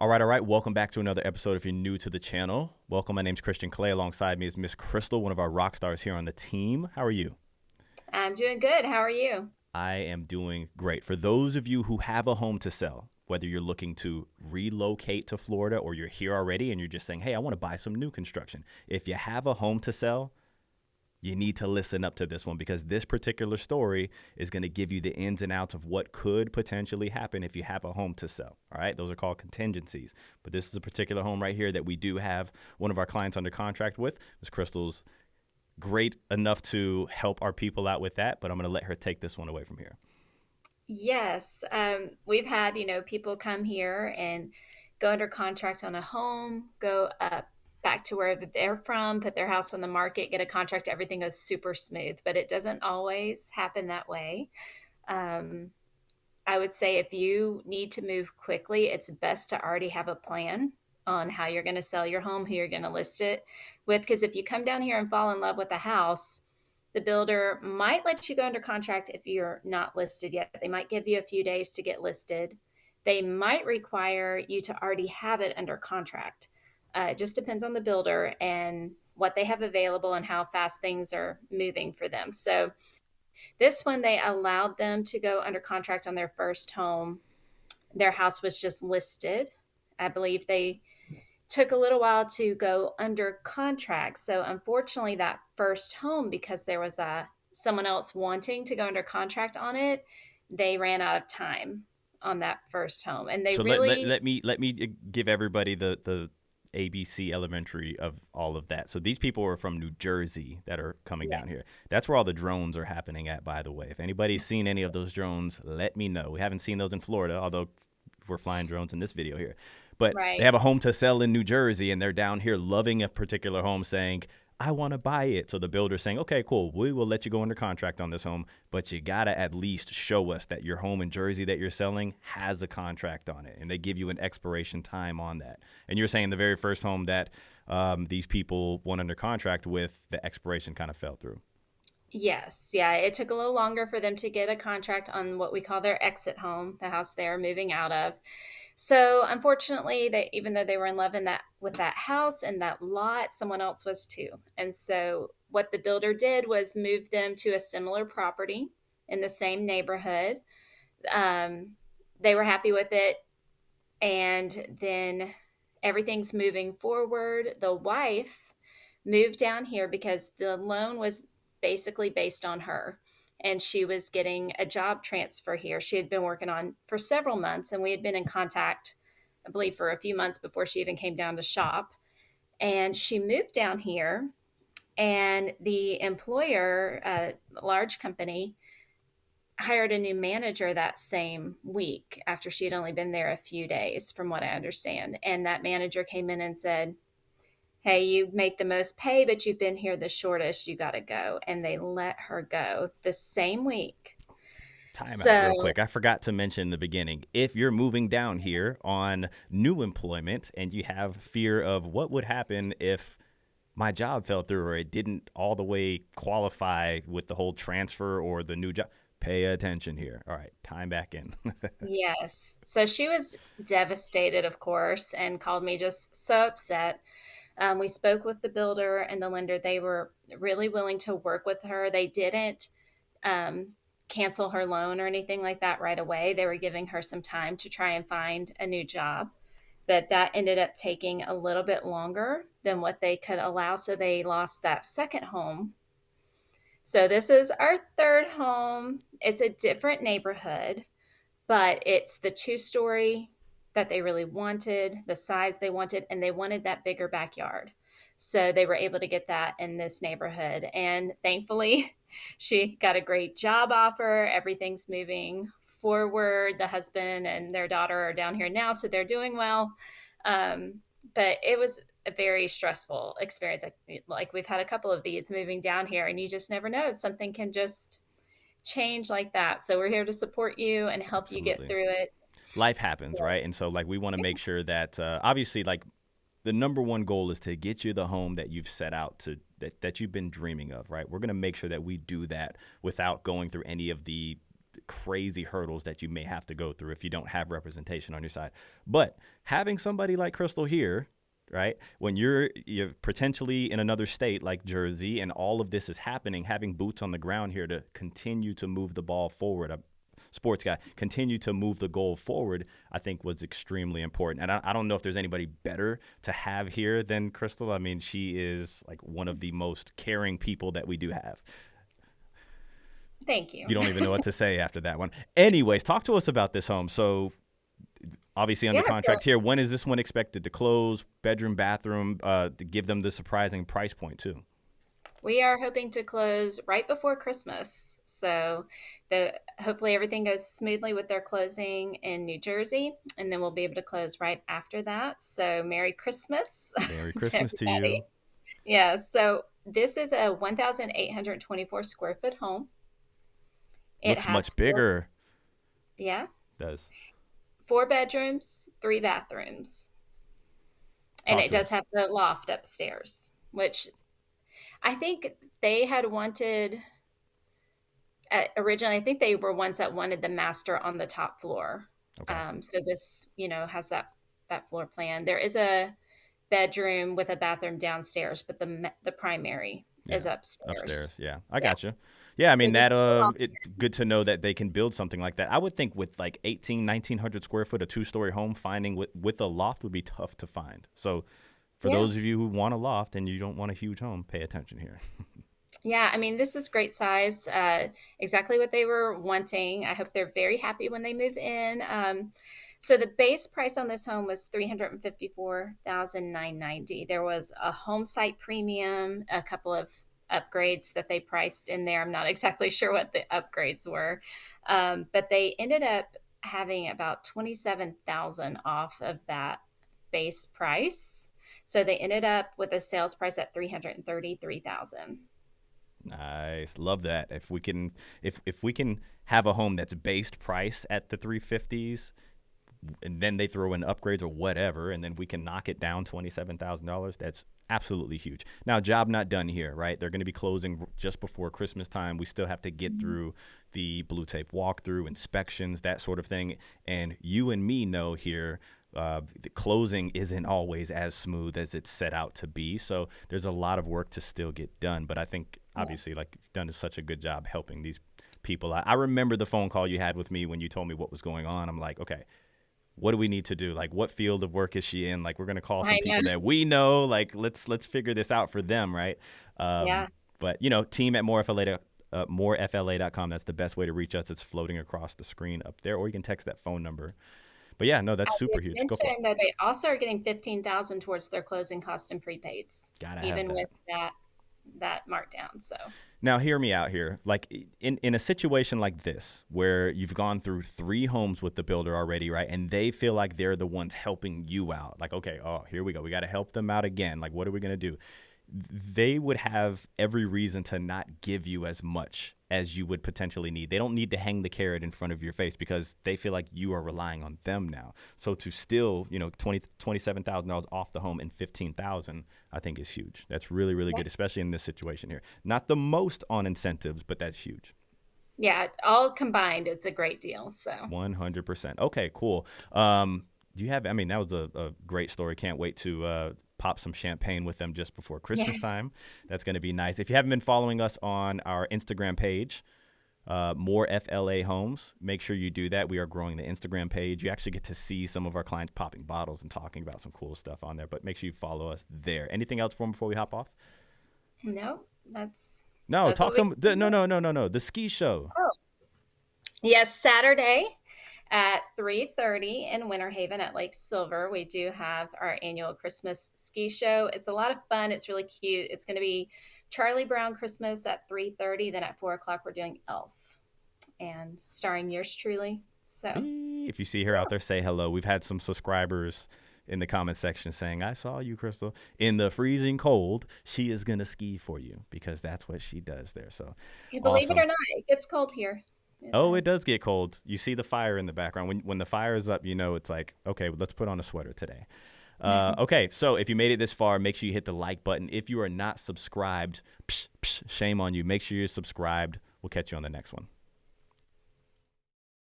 All right, all right. Welcome back to another episode. If you're new to the channel, welcome. My name's Christian Clay. Alongside me is Miss Crystal, one of our rock stars here on the team. How are you? I'm doing good. How are you? I am doing great. For those of you who have a home to sell, whether you're looking to relocate to Florida or you're here already and you're just saying, hey, I want to buy some new construction. If you have a home to sell, you need to listen up to this one because this particular story is going to give you the ins and outs of what could potentially happen if you have a home to sell. All right. Those are called contingencies. But this is a particular home right here that we do have one of our clients under contract with. Ms. Crystal's great enough to help our people out with that, but I'm going to let her take this one away from here. Yes, we've had, people come here and go under contract on a home, go up back to where they're from, put their house on the market, get a contract, everything goes super smooth, but it doesn't always happen that way. Um, I would say if you need to move quickly, it's best to already have a plan on how you're going to sell your home, who you're going to list it with. Because if you come down here and fall in love with a house, the builder might let you go under contract if you're not listed yet. They might give you a few days to get listed. They might require you to already have it under contract. It just depends on the builder and what they have available and how fast things are moving for them. So, this one, they allowed them to go under contract on their first home. Their house was just listed. I believe they took a little while to go under contract. So unfortunately, that first home, because there was someone else wanting to go under contract on it, they ran out of time on that first home. And they So let, let, really, let me let me give everybody the ABC elementary of all of that. So these people are from New Jersey that are coming down yes, here. That's where all the drones are happening at, by the way. If anybody's seen any of those drones, let me know. We haven't seen those in Florida, although we're flying drones in this video here. But they right. have a home to sell in New Jersey and they're down here loving a particular home saying, I want to buy it. So the builder's saying, okay, cool. We will let you go under contract on this home, but you got to at least show us that your home in Jersey that you're selling has a contract on it. And they give you an expiration time on that. And you're saying the very first home that these people went under contract with, the expiration kind of fell through. Yes, yeah, it took a little longer for them to get a contract on what we call their exit home, the house they're moving out of. So unfortunately, they even though they were in love in that with that house and that lot, someone else was too. And so what the builder did was move them to a similar property in the same neighborhood. Um, they were happy with it, and then everything's moving forward. The wife moved down here because the loan was basically based on her, and she was getting a job transfer here. She had been working on for several months, and we had been in contact, I believe, for a few months before she even came down to shop. And she moved down here, and the employer, a large company, hired a new manager that same week after she had only been there a few days, from what I understand. And that manager came in and said, hey, you make the most pay, but you've been here the shortest. You got to go. And they let her go the same week. Time out real So, quick. I forgot to mention in the beginning. If you're moving down here on new employment and you have fear of what would happen if my job fell through or it didn't all the way qualify with the whole transfer or the new job, pay attention here. All right, time back in. yes. So she was devastated, of course, and called me just so upset. We spoke with the builder and the lender. They were really willing to work with her. They didn't um, cancel her loan or anything like that right away. They were giving her some time to try and find a new job. But that ended up taking a little bit longer than what they could allow. So they lost that second home. So this is our third home. It's a different neighborhood, but it's the two-story that they really wanted, the size they wanted, and they wanted that bigger backyard. So they were able to get that in this neighborhood. And thankfully, she got a great job offer. Everything's moving forward. The husband and their daughter are down here now, so they're doing well. Um, but it was a very stressful experience. Like we've had a couple of these moving down here, and you just never know. Something can just change like that. So we're here to support you and help you get Absolutely. through it. Life happens, So, right? And so, like, we want to yeah, make sure that obviously, like, the number one goal is to get you the home that you've set out to that you've been dreaming of, right? We're going to make sure that we do that without going through any of the crazy hurdles that you may have to go through if you don't have representation on your side. But having somebody like Crystal here, right, when you're potentially in another state like Jersey and all of this is happening, having boots on the ground here to continue to move the ball forward, a sports guy, continue to move the goal forward, I think was extremely important. And I don't know if there's anybody better to have here than Crystal. I mean, she is like one of the most caring people that we do have. Thank you. You don't even know what to say after that one. Anyways, talk to us about this home. So obviously under contract here. When is this one expected to close? Bedroom, bathroom, to give them the surprising price point too. We are hoping to close right before Christmas. So hopefully everything goes smoothly with their closing in New Jersey, and then we'll be able to close right after that. So Merry Christmas. Merry Christmas to you. Yeah, so this is a 1,824 square foot home. Looks much bigger. Yeah. It does. 4 bedrooms, 3 bathrooms. And it does have the loft upstairs, which I think they had wanted originally. I think they were ones that wanted the master on the top floor. Okay. So this, has that floor plan. There is a bedroom with a bathroom downstairs, but the primary is upstairs. Yeah, I got you. Yeah, I mean, good to know that they can build something like that. I would think with like 1,900 square foot, a 2-story home, finding with a loft would be tough to find. So for those of you who want a loft and you don't want a huge home, pay attention here. Yeah, I mean, this is great size, exactly what they were wanting. I hope they're very happy when they move in. So the base price on this home was $354,990. There was a home site premium, a couple of upgrades that they priced in there. I'm not exactly sure what the upgrades were, but they ended up having about $27,000 off of that base price. So they ended up with a sales price at $333,000. Nice. Love that. If we can have a home that's based price at the 350s, and then they throw in upgrades or whatever, and then we can knock it down $27,000, that's absolutely huge. Now, job not done here, right? They're going to be closing just before Christmas time. We still have to get through the blue tape walkthrough, inspections, that sort of thing. And you and me know here, the closing isn't always as smooth as it's set out to be. So there's a lot of work to still get done. But I think obviously like you've done such a good job helping these people. I remember the phone call you had with me when you told me what was going on. I'm like, okay, what do we need to do? Like, what field of work is she in? Like, we're going to call some people that we know, like, let's figure this out for them. Right. But team at morefla.com. That's the best way to reach us. It's floating across the screen up there, or you can text that phone number. But yeah, no, that's super huge. Go for it. That they also are getting $15,000 towards their closing cost and prepaids, even with that markdown. So now hear me out here. Like in a situation like this, where you've gone through 3 homes with the builder already, right? And they feel like they're the ones helping you out. Like, okay, here we go. We got to help them out again. Like, what are we going to do? They would have every reason to not give you as much as you would potentially need. They don't need to hang the carrot in front of your face because they feel like you are relying on them now. So to still, $27,000 off the home and $15,000, I think is huge. That's really, really good, especially in this situation here. Not the most on incentives, but that's huge. Yeah, all combined, it's a great deal. So 100%. Okay, cool. That was a great story. Can't wait to pop some champagne with them just before Christmas time. That's going to be nice. If you haven't been following us on our Instagram page, More FLA Homes, make sure you do that. We are growing the Instagram page. You actually get to see some of our clients popping bottles and talking about some cool stuff on there, but make sure you follow us there. Anything else for them before we hop off? No, talk to them. No. The ski show. Oh. Yes, Saturday at 3:30 in Winter Haven at Lake Silver. We do have our annual Christmas ski show. It's a lot of fun. It's really cute. It's going to be Charlie Brown Christmas at 3:30. Then at 4:00 we're doing Elf, and starring yours truly. So if you see her out there, say hello. We've had some subscribers in the comment section saying, I saw you, Crystal, in the freezing cold. She is going to ski for you because that's what she does there. So believe it or not, it gets cold here. It does get cold. You see the fire in the background. When the fire is up, it's like, okay, let's put on a sweater today. Okay, so if you made it this far, make sure you hit the like button. If you are not subscribed, shame on you. Make sure you're subscribed. We'll catch you on the next one.